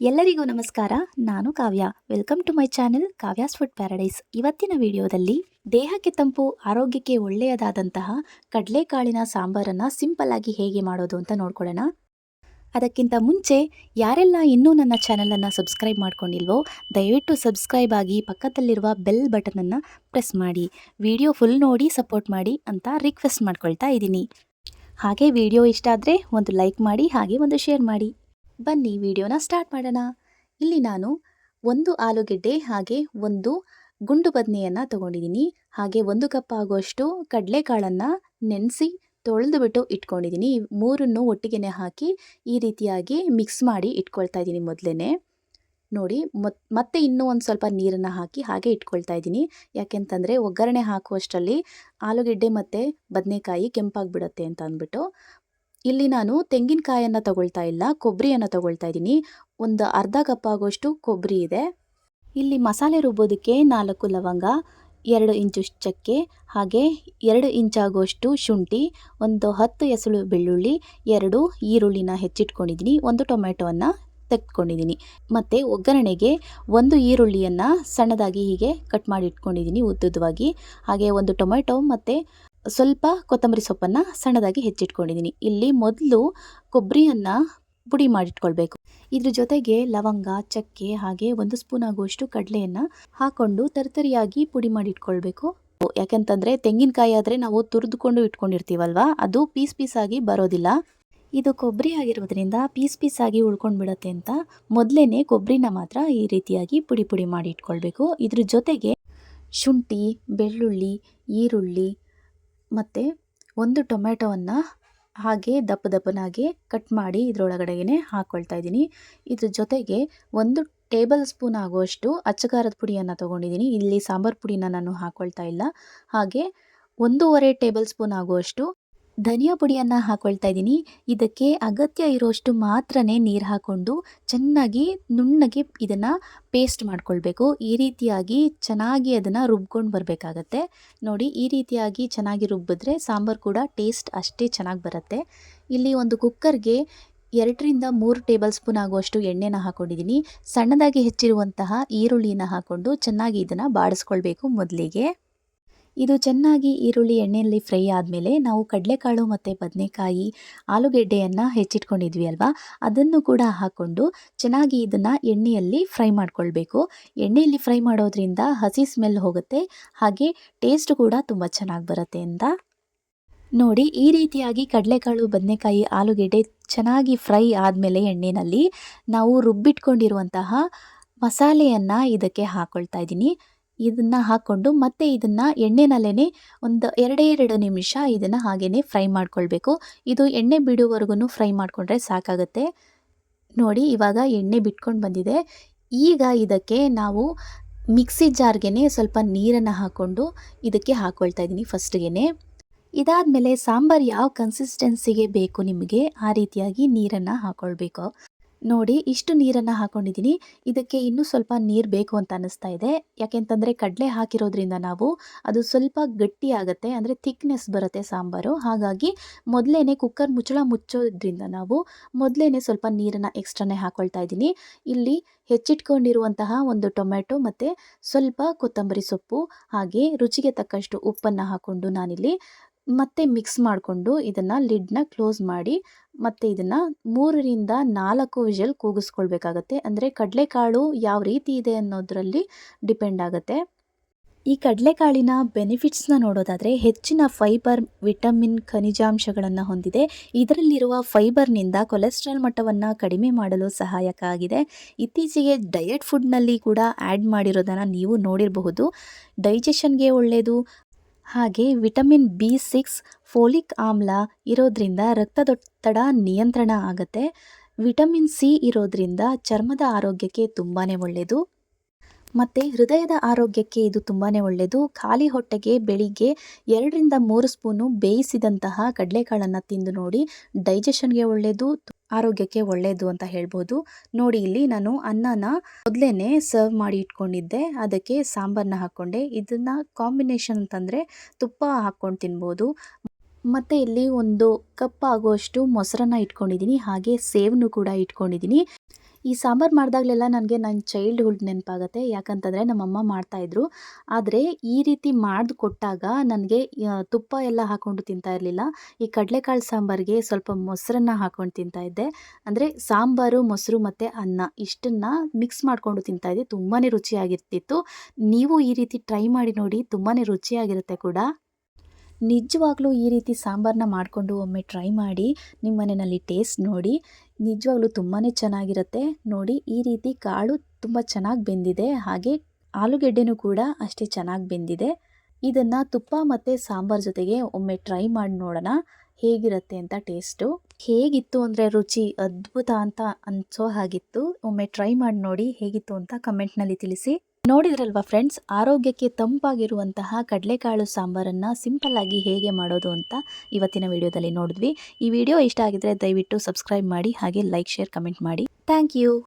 ಎಲ್ಲರಿಗೂ ನಮಸ್ಕಾರ. ನಾನು Kavya. Welcome to my channel Kavya's food paradise. ಇವತ್ತಿನ ವಿಡಿಯೋದಲ್ಲಿ ದೇಹಕ್ಕೆ ತಂಪು, ಆರೋಗ್ಯಕ್ಕೆ ಒಳ್ಳೆಯದಾದಂತಹ ಕಡಲೆಕಾಳಿನ ಸಾಂಬಾರನ್ನು ಸಿಂಪಲ್ ಆಗಿ ಹೇಗೆ ಮಾಡೋದು ಅಂತ ನೋಡ್ಕೊಳ್ಳೋಣ. ಅದಕ್ಕಿಂತ ಮುಂಚೆ ಯಾರೆಲ್ಲ ಇನ್ನೂ ನನ್ನ ಚಾನಲನ್ನು ಸಬ್ಸ್ಕ್ರೈಬ್ ಮಾಡ್ಕೊಂಡಿಲ್ವೋ ದಯವಿಟ್ಟು ಸಬ್ಸ್ಕ್ರೈಬ್ ಆಗಿ ಪಕ್ಕದಲ್ಲಿರುವ ಬೆಲ್ ಬಟನನ್ನು ಪ್ರೆಸ್ ಮಾಡಿ. ವಿಡಿಯೋ ಫುಲ್ ನೋಡಿ ಸಪೋರ್ಟ್ ಮಾಡಿ ಅಂತ ರಿಕ್ವೆಸ್ಟ್ ಮಾಡ್ಕೊಳ್ತಾ ಇದ್ದೀನಿ. ಹಾಗೆ ವಿಡಿಯೋ ಇಷ್ಟ ಆದರೆ ಒಂದು ಲೈಕ್ ಮಾಡಿ, ಹಾಗೆ ಒಂದು ಶೇರ್ ಮಾಡಿ. ಬನ್ನಿ ವಿಡಿಯೋನ ಸ್ಟಾರ್ಟ್ ಮಾಡೋಣ. ಇಲ್ಲಿ ನಾನು ಒಂದು ಆಲೂಗೆಡ್ಡೆ ಹಾಗೆ ಒಂದು ಗುಂಡು ಬದನೆಯನ್ನು ತೊಗೊಂಡಿದ್ದೀನಿ. ಹಾಗೆ 1 ಕಪ್ ಆಗುವಷ್ಟು ಕಡಲೆಕಾಳನ್ನು ನೆನೆಸಿ ತೊಳೆದುಬಿಟ್ಟು ಇಟ್ಕೊಂಡಿದ್ದೀನಿ. ಮೂರನ್ನು ಒಟ್ಟಿಗೆ ಹಾಕಿ ಈ ರೀತಿಯಾಗಿ ಮಿಕ್ಸ್ ಮಾಡಿ ಇಟ್ಕೊಳ್ತಾ ಇದ್ದೀನಿ. ಮೊದಲೇ ನೋಡಿ, ಮತ್ತೆ ಇನ್ನೂ ಒಂದು ಸ್ವಲ್ಪ ನೀರನ್ನು ಹಾಕಿ ಹಾಗೆ ಇಟ್ಕೊಳ್ತಾ ಇದ್ದೀನಿ. ಯಾಕೆಂತಂದರೆ ಒಗ್ಗರಣೆ ಹಾಕುವಷ್ಟರಲ್ಲಿ ಆಲೂಗೆಡ್ಡೆ ಮತ್ತು ಬದನೆಕಾಯಿ ಕೆಂಪಾಗಿಬಿಡುತ್ತೆ ಅಂತ ಅಂದ್ಬಿಟ್ಟು. ಇಲ್ಲಿ ನಾನು ತೆಂಗಿನಕಾಯನ್ನು ತಗೊಳ್ತಾ ಇಲ್ಲ, ಕೊಬ್ಬರಿಯನ್ನು ತಗೊಳ್ತಾ ಇದ್ದೀನಿ. ಒಂದು ಅರ್ಧ ಕಪ್ ಆಗುವಷ್ಟು ಕೊಬ್ಬರಿ ಇದೆ. ಇಲ್ಲಿ ಮಸಾಲೆ ರುಬ್ಬೋದಕ್ಕೆ 4 ಲವಂಗ, 2 ಇಂಚು ಚಕ್ಕೆ, ಹಾಗೆ 2 ಇಂಚಾಗುವಷ್ಟು ಶುಂಠಿ, ಒಂದು 10 ಎಸಳು ಬೆಳ್ಳುಳ್ಳಿ, 2 ಈರುಳ್ಳಿನ ಹೆಚ್ಚಿಟ್ಕೊಂಡಿದ್ದೀನಿ, 1 ಟೊಮೆಟೊವನ್ನು ತೆಗೆದುಕೊಂಡಿದ್ದೀನಿ. ಮತ್ತು ಒಗ್ಗರಣೆಗೆ 1 ಈರುಳ್ಳಿಯನ್ನು ಸಣ್ಣದಾಗಿ ಹೀಗೆ ಕಟ್ ಮಾಡಿ ಇಟ್ಕೊಂಡಿದ್ದೀನಿ ಉದ್ದುದ್ದವಾಗಿ. ಹಾಗೆ 1 ಟೊಮೆಟೊ ಮತ್ತು ಸ್ವಲ್ಪ ಕೊತ್ತಂಬರಿ ಸೊಪ್ಪನ್ನು ಸಣ್ಣದಾಗಿ ಹೆಚ್ಚಿಟ್ಕೊಂಡಿದ್ದೀನಿ. ಇಲ್ಲಿ ಮೊದಲು ಕೊಬ್ಬರಿಯನ್ನು ಪುಡಿ ಮಾಡಿಟ್ಕೊಳ್ಬೇಕು. ಇದ್ರ ಜೊತೆಗೆ ಲವಂಗ, ಚಕ್ಕೆ ಹಾಗೆ 1 ಸ್ಪೂನ್ ಆಗುವಷ್ಟು ಕಡಲೆಯನ್ನು ಹಾಕ್ಕೊಂಡು ತರ್ತರಿಯಾಗಿ ಪುಡಿ ಮಾಡಿಟ್ಕೊಳ್ಬೇಕು. ಯಾಕೆಂತಂದರೆ ತೆಂಗಿನಕಾಯಿ ಆದರೆ ನಾವು ತುರಿದುಕೊಂಡು ಇಟ್ಕೊಂಡಿರ್ತೀವಲ್ವ, ಅದು ಪೀಸ್ ಆಗಿ ಬರೋದಿಲ್ಲ. ಇದು ಕೊಬ್ಬರಿ ಆಗಿರೋದ್ರಿಂದ ಪೀಸ್ ಆಗಿ ಉಳ್ಕೊಂಡು ಬಿಡುತ್ತೆ ಅಂತ ಮೊದಲೇ ಕೊಬ್ಬರಿನ ಮಾತ್ರ ಈ ರೀತಿಯಾಗಿ ಪುಡಿ ಮಾಡಿ ಇಟ್ಕೊಳ್ಬೇಕು. ಇದ್ರ ಜೊತೆಗೆ ಶುಂಠಿ, ಬೆಳ್ಳುಳ್ಳಿ, ಈರುಳ್ಳಿ ಮತ್ತು 1 ಟೊಮೆಟೊವನ್ನು ಹಾಗೆ ದಪ್ಪನಾಗಿ ಕಟ್ ಮಾಡಿ ಇದರೊಳಗಡೆಗೆ ಹಾಕ್ಕೊಳ್ತಾ ಇದ್ದೀನಿ. ಇದ್ರ ಜೊತೆಗೆ 1 ಟೇಬಲ್ ಸ್ಪೂನ್ ಆಗುವಷ್ಟು ಅಚ್ಚಕಾರದ ಪುಡಿಯನ್ನು ತೊಗೊಂಡಿದ್ದೀನಿ. ಇಲ್ಲಿ ಸಾಂಬಾರು ಪುಡಿನ ನಾನು ಹಾಕ್ಕೊಳ್ತಾ ಇಲ್ಲ. ಹಾಗೆ 1.5 ಟೇಬಲ್ ಸ್ಪೂನ್ ಆಗುವಷ್ಟು ಧನಿಯಾ ಪುಡಿಯನ್ನು ಹಾಕ್ಕೊಳ್ತಾ ಇದ್ದೀನಿ. ಇದಕ್ಕೆ ಅಗತ್ಯ ಇರೋಷ್ಟು ಮಾತ್ರನೇ ನೀರು ಹಾಕ್ಕೊಂಡು ಚೆನ್ನಾಗಿ ನುಣ್ಣಗೆ ಇದನ್ನು ಪೇಸ್ಟ್ ಮಾಡ್ಕೊಳ್ಬೇಕು. ಈ ರೀತಿಯಾಗಿ ಚೆನ್ನಾಗಿ ಅದನ್ನು ರುಬ್ಕೊಂಡು ಬರಬೇಕಾಗತ್ತೆ. ನೋಡಿ, ಈ ರೀತಿಯಾಗಿ ಚೆನ್ನಾಗಿ ರುಬ್ಬಿದ್ರೆ ಸಾಂಬಾರು ಕೂಡ ಟೇಸ್ಟ್ ಅಷ್ಟೇ ಚೆನ್ನಾಗಿ ಬರುತ್ತೆ. ಇಲ್ಲಿ ಒಂದು ಕುಕ್ಕರ್ಗೆ 2ರಿಂದ 3 ಟೇಬಲ್ ಸ್ಪೂನ್ ಆಗುವಷ್ಟು ಎಣ್ಣೆನ ಹಾಕ್ಕೊಂಡಿದ್ದೀನಿ. ಸಣ್ಣದಾಗಿ ಹೆಚ್ಚಿರುವಂತಹ ಈರುಳ್ಳಿನ ಹಾಕ್ಕೊಂಡು ಚೆನ್ನಾಗಿ ಇದನ್ನು ಬಾಡಿಸ್ಕೊಳ್ಬೇಕು. ಮೊದಲಿಗೆ ಇದು ಚೆನ್ನಾಗಿ ಈರುಳ್ಳಿ ಎಣ್ಣೆಯಲ್ಲಿ ಫ್ರೈ ಆದಮೇಲೆ ನಾವು ಕಡಲೆಕಾಳು ಮತ್ತು ಬದನೆಕಾಯಿ, ಆಲೂಗೆಡ್ಡೆಯನ್ನು ಹೆಚ್ಚಿಟ್ಕೊಂಡಿದ್ವಿ ಅಲ್ವಾ, ಅದನ್ನು ಕೂಡ ಹಾಕ್ಕೊಂಡು ಚೆನ್ನಾಗಿ ಇದನ್ನು ಎಣ್ಣೆಯಲ್ಲಿ ಫ್ರೈ ಮಾಡ್ಕೊಳ್ಬೇಕು. ಎಣ್ಣೆಯಲ್ಲಿ ಫ್ರೈ ಮಾಡೋದ್ರಿಂದ ಹಸಿ ಸ್ಮೆಲ್ ಹೋಗುತ್ತೆ, ಹಾಗೆ ಟೇಸ್ಟ್ ಕೂಡ ತುಂಬ ಚೆನ್ನಾಗಿ ಬರುತ್ತೆ ಅಂತ. ನೋಡಿ, ಈ ರೀತಿಯಾಗಿ ಕಡಲೆಕಾಳು, ಬದನೆಕಾಯಿ, ಆಲೂಗೆಡ್ಡೆ ಚೆನ್ನಾಗಿ ಫ್ರೈ ಆದಮೇಲೆ ಎಣ್ಣೆಯಲ್ಲಿ ನಾವು ರುಬ್ಬಿಟ್ಕೊಂಡಿರುವಂತಹ ಮಸಾಲೆಯನ್ನು ಇದಕ್ಕೆ ಹಾಕ್ಕೊಳ್ತಾ ಇದ್ದೀನಿ. ಇದನ್ನು ಹಾಕ್ಕೊಂಡು ಮತ್ತೆ ಇದನ್ನು ಎಣ್ಣೆನಲ್ಲೇ ಒಂದು 2 ನಿಮಿಷ ಇದನ್ನು ಹಾಗೇ ಫ್ರೈ ಮಾಡ್ಕೊಳ್ಬೇಕು. ಇದು ಎಣ್ಣೆ ಬಿಡುವವರೆಗೂ ಫ್ರೈ ಮಾಡಿಕೊಂಡ್ರೆ ಸಾಕಾಗುತ್ತೆ. ನೋಡಿ, ಇವಾಗ ಎಣ್ಣೆ ಬಿಟ್ಕೊಂಡು ಬಂದಿದೆ. ಈಗ ಇದಕ್ಕೆ ನಾವು ಮಿಕ್ಸಿ ಜಾರ್ಗೆ ಸ್ವಲ್ಪ ನೀರನ್ನು ಹಾಕ್ಕೊಂಡು ಇದಕ್ಕೆ ಹಾಕ್ಕೊಳ್ತಾ ಇದ್ದೀನಿ ಫಸ್ಟ್ಗೆ. ಇದಾದಮೇಲೆ ಸಾಂಬಾರು ಯಾವ ಕನ್ಸಿಸ್ಟೆನ್ಸಿಗೆ ಬೇಕು ನಿಮಗೆ ಆ ರೀತಿಯಾಗಿ ನೀರನ್ನು ಹಾಕ್ಕೊಳ್ಬೇಕು. ನೋಡಿ, ಇಷ್ಟು ನೀರನ್ನು ಹಾಕ್ಕೊಂಡಿದ್ದೀನಿ. ಇದಕ್ಕೆ ಇನ್ನೂ ಸ್ವಲ್ಪ ನೀರು ಬೇಕು ಅಂತ ಅನ್ನಿಸ್ತಾ ಇದೆ. ಯಾಕೆಂತಂದರೆ ಕಡಲೆ ಹಾಕಿರೋದ್ರಿಂದ ನಾವು ಅದು ಸ್ವಲ್ಪ ಗಟ್ಟಿ ಆಗುತ್ತೆ, ಅಂದರೆ ಥಿಕ್ನೆಸ್ ಬರುತ್ತೆ ಸಾಂಬಾರು. ಹಾಗಾಗಿ ಮೊದಲೇ ಕುಕ್ಕರ್ ಮುಚ್ಚಳ ಮುಚ್ಚೋದ್ರಿಂದ ನಾವು ಮೊದಲೇ ಸ್ವಲ್ಪ ನೀರನ್ನು ಎಕ್ಸ್ಟ್ರಾನೇ ಹಾಕ್ಕೊಳ್ತಾ ಇದ್ದೀನಿ. ಇಲ್ಲಿ ಹೆಚ್ಚಿಟ್ಕೊಂಡಿರುವಂತಹ 1 ಟೊಮೆಟೊ ಮತ್ತು ಸ್ವಲ್ಪ ಕೊತ್ತಂಬರಿ ಸೊಪ್ಪು ಹಾಗೆ ರುಚಿಗೆ ತಕ್ಕಷ್ಟು ಉಪ್ಪನ್ನು ಹಾಕ್ಕೊಂಡು ನಾನಿಲ್ಲಿ ಮತ್ತೆ ಮಿಕ್ಸ್ ಮಾಡಿಕೊಂಡು ಇದನ್ನು ಲಿಡ್ನ ಕ್ಲೋಸ್ ಮಾಡಿ ಮತ್ತು ಇದನ್ನು 3ರಿಂದ 4 ವಿಷಲ್ ಕೂಗಿಸ್ಕೊಳ್ಬೇಕಾಗತ್ತೆ. ಅಂದರೆ ಕಡಲೆಕಾಳು ಯಾವ ರೀತಿ ಇದೆ ಅನ್ನೋದರಲ್ಲಿ ಡಿಪೆಂಡ್ ಆಗುತ್ತೆ. ಈ ಕಡಲೆಕಾಳಿನ ಬೆನಿಫಿಟ್ಸ್ನ ನೋಡೋದಾದರೆ ಹೆಚ್ಚಿನ ಫೈಬರ್, ವಿಟಮಿನ್, ಖನಿಜಾಂಶಗಳನ್ನು ಹೊಂದಿದೆ. ಇದರಲ್ಲಿರುವ ಫೈಬರ್ನಿಂದ ಕೊಲೆಸ್ಟ್ರಾಲ್ ಮಟ್ಟವನ್ನು ಕಡಿಮೆ ಮಾಡಲು ಸಹಾಯಕ ಆಗಿದೆ. ಇತ್ತೀಚೆಗೆ ಡಯಟ್ ಫುಡ್ನಲ್ಲಿ ಕೂಡ ಆ್ಯಡ್ ಮಾಡಿರೋದನ್ನು ನೀವು ನೋಡಿರಬಹುದು. ಡೈಜೆಷನ್ಗೆ ಒಳ್ಳೆಯದು. ಹಾಗೆ ವಿಟಮಿನ್ B6, ಫೋಲಿಕ್ ಆಮ್ಲ ಇರೋದ್ರಿಂದ ರಕ್ತದೊತ್ತಡ ನಿಯಂತ್ರಣ ಆಗುತ್ತೆ. ವಿಟಮಿನ್ C ಇರೋದ್ರಿಂದ ಚರ್ಮದ ಆರೋಗ್ಯಕ್ಕೆ ತುಂಬಾ ಒಳ್ಳೆಯದು. ಮತ್ತು ಹೃದಯದ ಆರೋಗ್ಯಕ್ಕೆ ಇದು ತುಂಬಾ ಒಳ್ಳೆಯದು. ಖಾಲಿ ಹೊಟ್ಟೆಗೆ ಬೆಳಿಗ್ಗೆ 2ರಿಂದ 3 ಸ್ಪೂನು ಬೇಯಿಸಿದಂತಹ ಕಡಲೆಕಾಳನ್ನು ತಿಂದು ನೋಡಿ. ಡೈಜೆಷನ್ಗೆ ಒಳ್ಳೆಯದು, ಆರೋಗ್ಯಕ್ಕೆ ಒಳ್ಳೆಯದು ಅಂತ ಹೇಳ್ಬೋದು. ನೋಡಿ, ಇಲ್ಲಿ ನಾನು ಅನ್ನನ ಮೊದಲೇ ಸರ್ವ್ ಮಾಡಿ ಇಟ್ಕೊಂಡಿದ್ದೆ, ಅದಕ್ಕೆ ಸಾಂಬಾರನ್ನ ಹಾಕ್ಕೊಂಡೆ. ಇದನ್ನು ಕಾಂಬಿನೇಷನ್ ಅಂತಂದರೆ ತುಪ್ಪ ಹಾಕ್ಕೊಂಡು ತಿನ್ಬೋದು. ಮತ್ತು ಇಲ್ಲಿ 1 ಕಪ್ ಆಗುವಷ್ಟು ಮೊಸರನ್ನ ಇಟ್ಕೊಂಡಿದ್ದೀನಿ, ಹಾಗೆ ಸೇವನ್ನು ಕೂಡ ಇಟ್ಕೊಂಡಿದ್ದೀನಿ. ಈ ಸಾಂಬಾರು ಮಾಡಿದಾಗಲೆಲ್ಲ ನನಗೆ ನನ್ನ ಚೈಲ್ಡ್‌ಹುಡ್ ನೆನಪಾಗತ್ತೆ. ಯಾಕಂತಂದರೆ ನಮ್ಮಮ್ಮ ಮಾಡ್ತಾಯಿದ್ರು. ಆದರೆ ಈ ರೀತಿ ಮಾಡ್ದು ಕೊಟ್ಟಾಗ ನನಗೆ ತುಪ್ಪ ಎಲ್ಲ ಹಾಕ್ಕೊಂಡು ತಿಂತಾ ಇರಲಿಲ್ಲ. ಈ ಕಡಲೆಕಾಳು ಸಾಂಬಾರಿಗೆ ಸ್ವಲ್ಪ ಮೊಸರನ್ನ ಹಾಕ್ಕೊಂಡು ತಿಂತಾ ಇದ್ದೆ. ಅಂದರೆ ಸಾಂಬಾರು, ಮೊಸರು ಮತ್ತು ಅನ್ನ ಇಷ್ಟನ್ನು ಮಿಕ್ಸ್ ಮಾಡಿಕೊಂಡು ತಿಂತಾ ಇದ್ದೆ. ತುಂಬಾ ರುಚಿಯಾಗಿರ್ತಿತ್ತು. ನೀವು ಈ ರೀತಿ ಟ್ರೈ ಮಾಡಿ ನೋಡಿ, ತುಂಬಾ ರುಚಿಯಾಗಿರುತ್ತೆ ಕೂಡ. ನಿಜವಾಗ್ಲೂ ಈ ರೀತಿ ಸಾಂಬಾರನ್ನ ಮಾಡಿಕೊಂಡು ಒಮ್ಮೆ ಟ್ರೈ ಮಾಡಿ ನಿಮ್ಮ ಮನೆಯಲ್ಲಿ ಟೇಸ್ಟ್ ನೋಡಿ. ನಿಜವಾಗ್ಲೂ ತುಂಬಾ ಚೆನ್ನಾಗಿರುತ್ತೆ. ನೋಡಿ ಈ ರೀತಿ ಕಾಳು ತುಂಬ ಚೆನ್ನಾಗಿ ಬೆಂದಿದೆ. ಹಾಗೆ ಆಲೂಗೆಡ್ಡೆನೂ ಕೂಡ ಅಷ್ಟೇ ಚೆನ್ನಾಗಿ ಬೆಂದಿದೆ. ಇದನ್ನು ತುಪ್ಪ ಮತ್ತು ಸಾಂಬಾರು ಜೊತೆಗೆ ಒಮ್ಮೆ ಟ್ರೈ ಮಾಡಿ ನೋಡೋಣ ಹೇಗಿರುತ್ತೆ ಅಂತ ಟೇಸ್ಟು. ಹೇಗಿತ್ತು ಅಂದರೆ ರುಚಿ ಅದ್ಭುತ ಅಂತ ಅನಿಸೋ ಹಾಗಿತ್ತು. ಒಮ್ಮೆ ಟ್ರೈ ಮಾಡಿ ನೋಡಿ ಹೇಗಿತ್ತು ಅಂತ ಕಮೆಂಟ್ನಲ್ಲಿ ತಿಳಿಸಿ. ನೋಡಿದ್ರಲ್ವಾ ಫ್ರೆಂಡ್ಸ್, ಆರೋಗ್ಯಕ್ಕೆ ತಂಪಾಗಿರುವಂತಹ ಕಡಲೆಕಾಳು ಸಾಂಬಾರನ್ನು ಸಿಂಪಲ್ಲಾಗಿ ಹೇಗೆ ಮಾಡೋದು ಅಂತ ಇವತ್ತಿನ ವಿಡಿಯೋದಲ್ಲಿ ನೋಡಿದ್ವಿ. ಈ ವಿಡಿಯೋ ಇಷ್ಟ ಆಗಿದ್ರೆ ದಯವಿಟ್ಟು ಸಬ್ಸ್ಕ್ರೈಬ್ ಮಾಡಿ, ಹಾಗೆ ಲೈಕ್, ಶೇರ್, ಕಮೆಂಟ್ ಮಾಡಿ. Thank you.